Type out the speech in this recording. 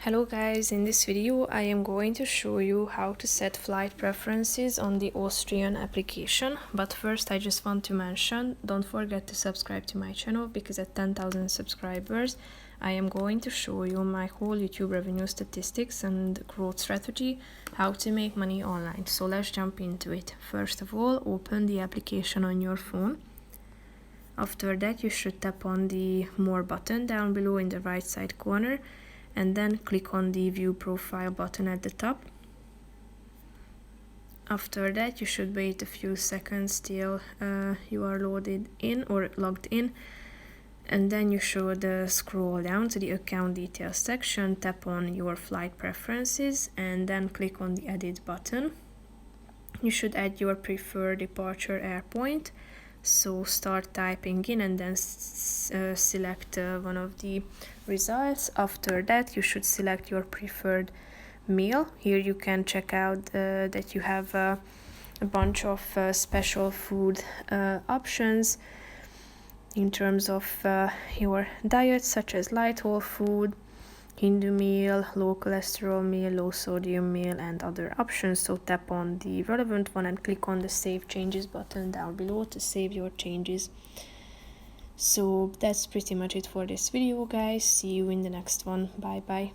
Hello guys, in this video I am going to show you how to set flight preferences on the Austrian application. But first I just want to mention, don't forget to subscribe to my channel because at 10,000 subscribers I am going to show you my whole YouTube revenue statistics and growth strategy, how to make money online. So let's jump into it. First of all, open the application on your phone. After that you should tap on the More button down below in the right side corner, and then click on the View Profile button at the top. After that, you should wait a few seconds till you are loaded in or logged in, and then you should scroll down to the Account Details section, tap on your flight preferences, and then click on the Edit button. You should add your preferred departure airpoint. So start typing in and then select one of the results. After that you should select your preferred meal. Here you can check out that you have a bunch of special food options in terms of your diet, such as light whole food, Hindu meal, low cholesterol meal, low sodium meal, and other options. So tap on the relevant one and click on the Save Changes button down below to save your changes. So that's pretty much it for this video, guys. See you in the next one. Bye bye.